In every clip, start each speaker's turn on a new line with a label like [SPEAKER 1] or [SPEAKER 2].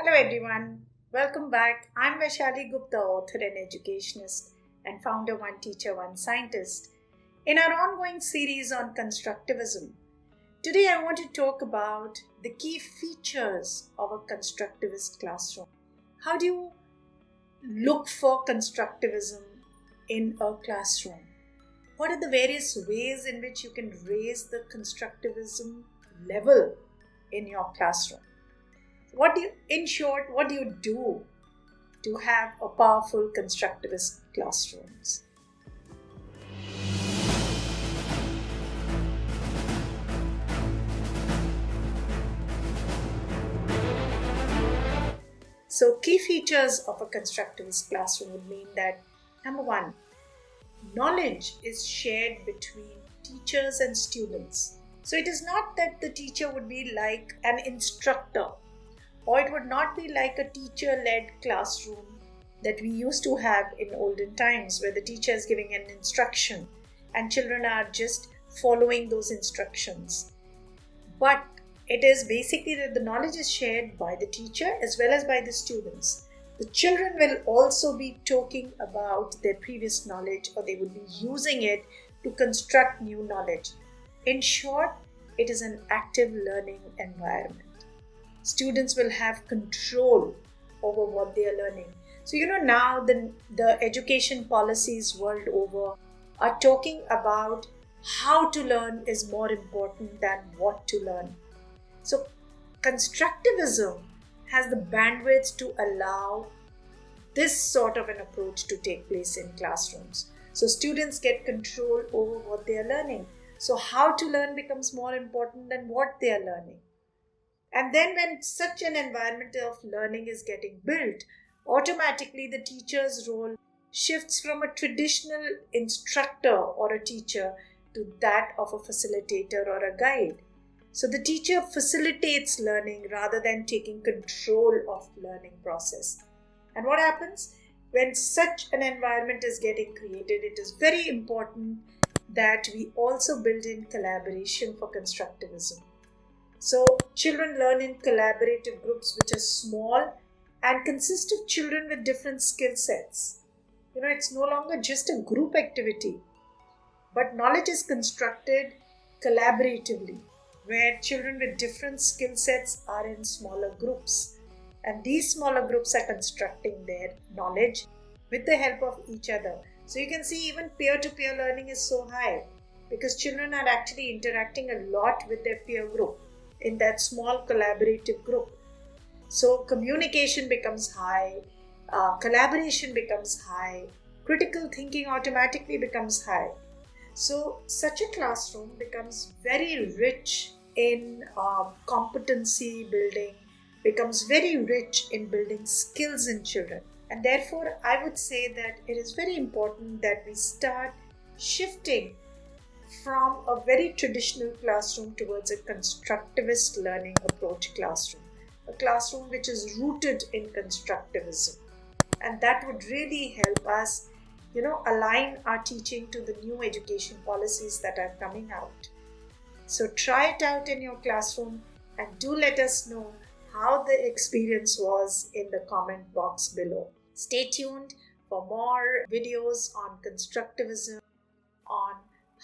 [SPEAKER 1] Hello everyone, welcome back. I'm Vaishali Gupta, author and educationist and founder One Teacher, One Scientist. In our ongoing series on constructivism, today I want to talk about the key features of a constructivist classroom. How do you look for constructivism in a classroom? What are the various ways in which you can raise the constructivism level in your classroom? What do you do to have a powerful constructivist classrooms? So key features of a constructivist classroom would mean that number one, knowledge is shared between teachers and students. So it is not that the teacher would be like an instructor, or it would not be like a teacher-led classroom that we used to have in olden times, where the teacher is giving an instruction and children are just following those instructions. But it is basically that the knowledge is shared by the teacher as well as by the students. The children will also be talking about their previous knowledge, or they will be using it to construct new knowledge. In short, it is an active learning environment. Students will have control over what they are learning. So, now the education policies world over are talking about how to learn is more important than what to learn. So, constructivism has the bandwidth to allow this sort of an approach to take place in classrooms. So, students get control over what they are learning. So, how to learn becomes more important than what they are learning. And then when such an environment of learning is getting built, automatically the teacher's role shifts from a traditional instructor or a teacher to that of a facilitator or a guide. So the teacher facilitates learning rather than taking control of the learning process. And what happens? When such an environment is getting created, it is very important that we also build in collaboration for constructivism. So children learn in collaborative groups which are small and consist of children with different skill sets. It's no longer just a group activity, but knowledge is constructed collaboratively, where children with different skill sets are in smaller groups. And these smaller groups are constructing their knowledge with the help of each other. So you can see even peer-to-peer learning is so high because children are actually interacting a lot with their peer group in that small collaborative group. So communication becomes high, collaboration becomes high, critical thinking automatically becomes high. So such a classroom becomes very rich in competency building, becomes very rich in building skills in children. And therefore, I would say that it is very important that we start shifting from a very traditional classroom towards a constructivist learning approach classroom, a classroom which is rooted in constructivism. And that would really help us, align our teaching to the new education policies that are coming out. So try it out in your classroom and do let us know how the experience was in the comment box below. Stay tuned for more videos on constructivism, on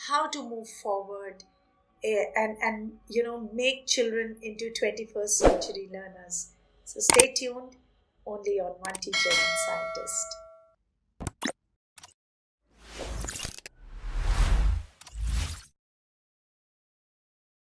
[SPEAKER 1] how to move forward and make children into 21st century learners. So stay tuned only on One Teacher, One Scientist.